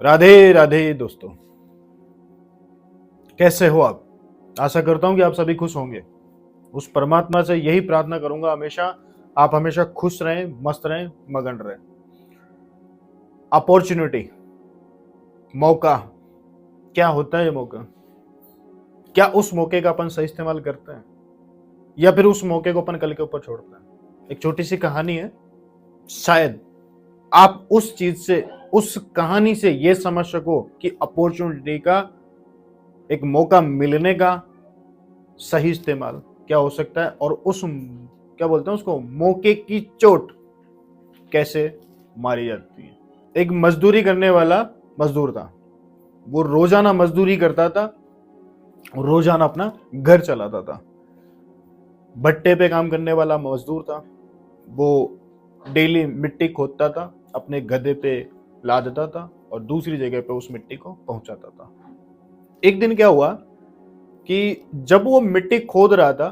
राधे राधे दोस्तों, कैसे हो आप। आशा करता हूं कि आप सभी खुश होंगे। उस परमात्मा से यही प्रार्थना करूंगा हमेशा आप हमेशा खुश रहें, मस्त रहें, मगन रहें। अपॉर्चुनिटी, मौका, क्या होता है ये मौका? क्या उस मौके का अपन सही इस्तेमाल करते हैं या फिर उस मौके को अपन कल के ऊपर छोड़ते हैं? एक छोटी सी कहानी है, शायद आप उस चीज से, उस कहानी से ये समझ सको कि अपॉर्चुनिटी का, एक मौका मिलने का सही इस्तेमाल क्या हो सकता है और उस, क्या बोलते हैं उसको, मौके की चोट कैसे मारी जाती है। एक मजदूरी करने वाला मजदूर था। वो रोजाना मजदूरी करता था और रोजाना अपना घर चलाता था। भट्टे पे काम करने वाला मजदूर था। वो डेली मिट्टी खोदता था, अपने गधे पे लादता था और दूसरी जगह पे उस मिट्टी को पहुंचाता था। एक दिन क्या हुआ कि जब वो मिट्टी खोद रहा था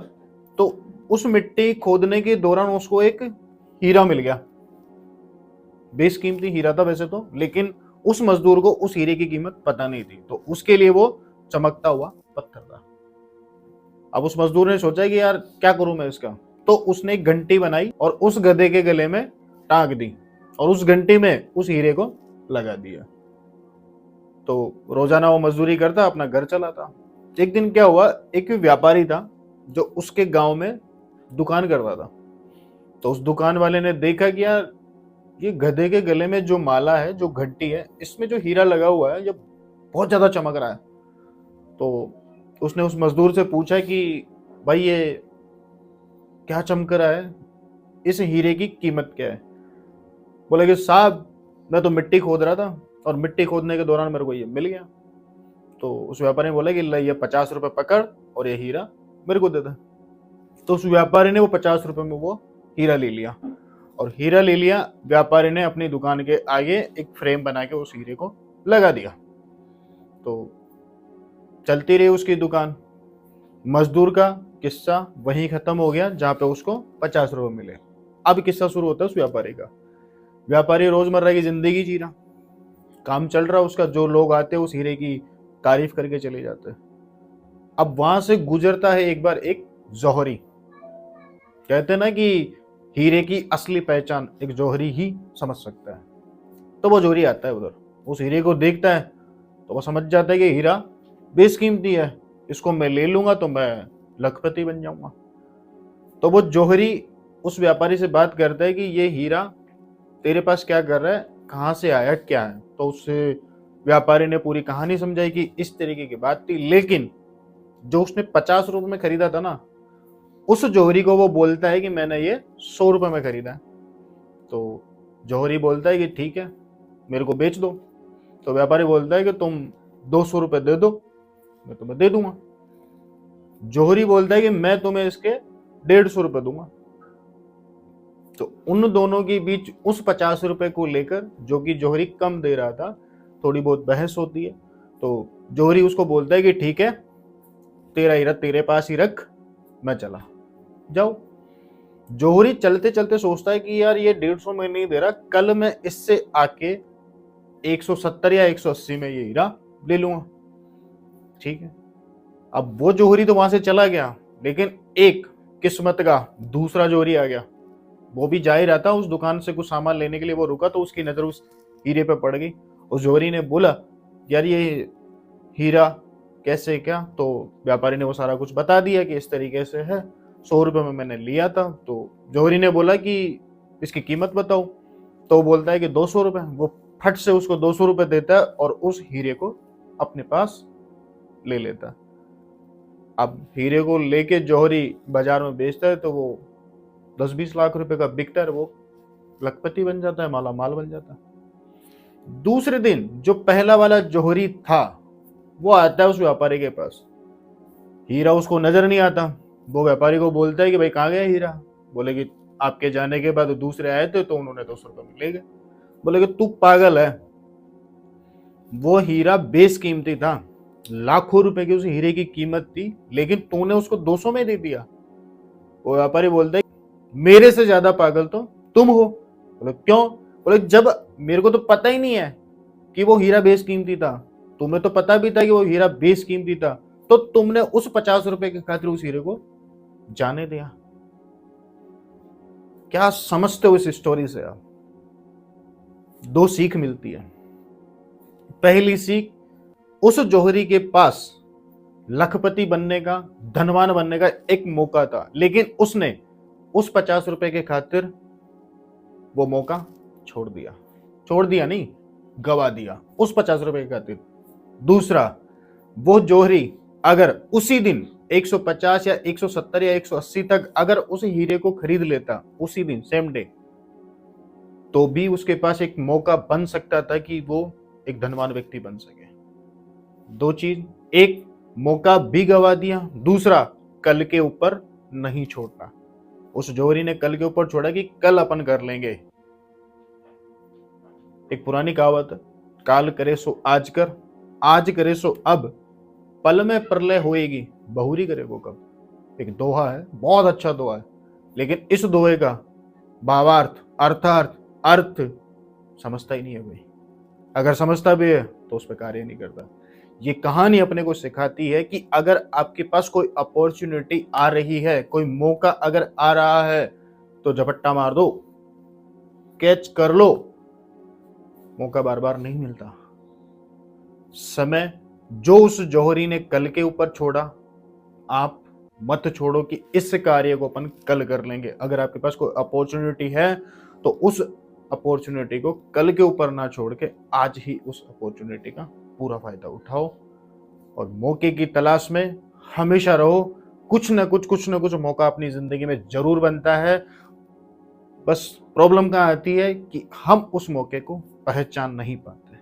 तो उस मिट्टी खोदने के दौरान उसको एक हीरा मिल गया। बेशकीमती हीरा था वैसे तो, लेकिन उस मजदूर को उस हीरे की कीमत पता नहीं थी, तो उसके लिए वो चमकता हुआ पत्थर था। अब उस मजदूर ने सोचा कि यार क्या करूं मैं इसका, तो उसने एक घंटी बनाई और उस गधे के गले में टांग दी और उस घंटी में उस हीरे को लगा दिया। तो रोजाना वो मजदूरी करता, अपना घर चलाता। एक दिन क्या हुआ, एक व्यापारी था जो उसके गांव में दुकान करता था। तो उस दुकान वाले ने देखा कि यार ये गधे के गले में जो माला है, जो घंटी है, इसमें जो हीरा लगा हुआ है ये बहुत ज्यादा चमक रहा है। तो उसने उस मजदूर से पूछा कि भाई ये क्या चमक रहा है, इस हीरे की कीमत क्या है? बोले कि साहब मैं तो मिट्टी खोद रहा था और मिट्टी खोदने के दौरान मेरे को ये मिल गया। तो उस व्यापारी ने बोला कि ले ये 50 रुपए पकड़ और ये हीरा मेरे को दे दे। तो उस व्यापारी ने वो 50 रुपए में वो हीरा ले लिया और हीरा ले लिया। व्यापारी ने अपनी दुकान के आगे एक फ्रेम बना के उस हीरे को लगा दिया। तो चलती रही उसकी दुकान। मजदूर का किस्सा वहीं खत्म हो गया जहां पे उसको 50 रुपए मिले। अब किस्सा शुरू होता है उस व्यापारी का। व्यापारी रोजमर्रा की जिंदगी जी रहा, काम चल रहा उसका, जो लोग आते हैं उस हीरे की तारीफ करके चले जाते हैं। अब वहां से गुजरता है एक बार एक जौहरी। कहते हैं ना कि हीरे की असली पहचान एक जौहरी ही समझ सकता है। तो वो जौहरी आता है उधर, उस हीरे को देखता है तो वो समझ जाता है कि हीरा बेशकीमती है, इसको मैं ले लूंगा तो मैं लखपति बन जाऊंगा। तो वो जौहरी उस व्यापारी से बात करता है कि ये हीरा तेरे पास क्या कर रहा है, कहाँ से आया, क्या है। तो उस व्यापारी ने पूरी कहानी समझाई कि इस तरीके की बात थी। लेकिन जो उसने 50 रुपए में खरीदा था ना, उस जौहरी को वो बोलता है कि मैंने ये 100 रुपए में खरीदा है। तो जौहरी बोलता है कि ठीक है मेरे को बेच दो। तो व्यापारी बोलता है कि तुम 200 रुपए दे दो, मैं तुम्हें दे दूंगा। जौहरी बोलता है कि मैं तुम्हें इसके 150 रुपए दूंगा। तो उन दोनों के बीच उस 50 रुपए को लेकर, जो कि जौहरी कम दे रहा था, थोड़ी बहुत बहस होती है। तो जौहरी उसको बोलता है कि ठीक है तेरा हीरा तेरे पास ही रख, मैं चला जाओ। जौहरी चलते चलते सोचता है कि यार ये 150 में नहीं दे रहा, कल मैं इससे आके 170 या 180 में ये हीरा ले लूंगा। ठीक है, अब वो जौहरी तो वहां से चला गया, लेकिन एक किस्मत का दूसरा जौहरी आ गया। वो भी जा ही रहा था उस दुकान से कुछ सामान लेने के लिए, वो रुका तो उसकी नजर उस हीरे पे पड़ गई। उस जौहरी ने बोला यार ये हीरा कैसे, क्या? तो व्यापारी ने वो सारा कुछ बता दिया कि इस तरीके से है, 100 रुपए में मैंने लिया था। तो जौहरी ने बोला कि इसकी कीमत बताओ। तो वो बोलता है कि 200 रुपए। वो फट से उसको 200 रुपए देता है और उस हीरे को अपने पास ले लेता है। अब हीरे को लेके जौहरी बाजार में बेचता है तो वो 10-20 लाख रुपए का बिकता है। वो लखपति बन जाता है, माला माल बन जाता है। दूसरे दिन जो पहला वाला जौहरी था वो आता है उस व्यापारी के पास। हीरा उसको नजर नहीं आता। वो व्यापारी को बोलता है कि भाई कहाँ गया हीरा? बोले कि आपके जाने के बाद दूसरे आए थे तो उन्होंने 200 रुपए में ले गए। बोले कि तू पागल है, वो हीरा बेशकीमती था, लाखों रुपए की उस हीरे की कीमत थी, लेकिन तूने उसको 200 में दे दिया। वो व्यापारी बोलता है मेरे से ज्यादा पागल तो तुम हो। बोले क्यों? बोले जब मेरे को तो पता ही नहीं है कि वो हीरा बेशकीमती था, तुम्हें तो पता भी था कि वो हीरा बेशकीमती था, तो तुमने उस 50 रुपए के खातिर उस हीरे को जाने दिया। क्या समझते हो इस स्टोरी से आप? दो सीख मिलती है। पहली सीख, उस जौहरी के पास लखपति बनने का, धनवान बनने का एक मौका था, लेकिन उसने उस 50 रुपए के खातिर वो मौका छोड़ दिया। छोड़ दिया नहीं, गवा दिया उस 50 रुपए के खातिर। दूसरा, वो जौहरी अगर उसी दिन 150 या 170 या 180 तक अगर उस हीरे को खरीद लेता उसी दिन सेम डे, तो भी उसके पास एक मौका बन सकता था कि वो एक धनवान व्यक्ति बन सके। दो चीज, एक मौका भी गवा दिया, दूसरा कल के ऊपर नहीं छोड़ना। उस जौहरी ने कल के ऊपर छोड़ा कि कल अपन कर लेंगे। एक पुरानी कहावत है, काल करे सो आज कर, आज करे सो अब, पल में प्रलय होएगी, बहुरी करे वो कब। एक दोहा है, बहुत अच्छा दोहा है, लेकिन इस दोहे का भावार्थ, अर्थार्थ, अर्थ समझता ही नहीं है कोई। अगर समझता भी है तो उस पर कार्य नहीं करता। ये कहानी अपने को सिखाती है कि अगर आपके पास कोई अपॉर्चुनिटी आ रही है, कोई मौका अगर आ रहा है, तो झपट्टा मार दो, कैच कर लो। मौका बार बार नहीं मिलता। समय जो उस जौहरी ने कल के ऊपर छोड़ा, आप मत छोड़ो कि इस कार्य को अपन कल कर लेंगे। अगर आपके पास कोई अपॉर्चुनिटी है तो उस अपॉर्चुनिटी को कल के ऊपर ना छोड़ के आज ही उस अपॉर्चुनिटी का पूरा फायदा उठाओ, और मौके की तलाश में हमेशा रहो। कुछ ना कुछ मौका अपनी जिंदगी में जरूर बनता है। बस प्रॉब्लम कहाँ आती है कि हम उस मौके को पहचान नहीं पाते।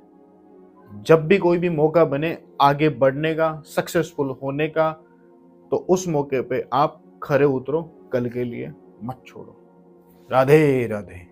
जब भी कोई भी मौका बने आगे बढ़ने का, सक्सेसफुल होने का, तो उस मौके पे आप खरे उतरो, कल के लिए मत छोड़ो। राधे राधे।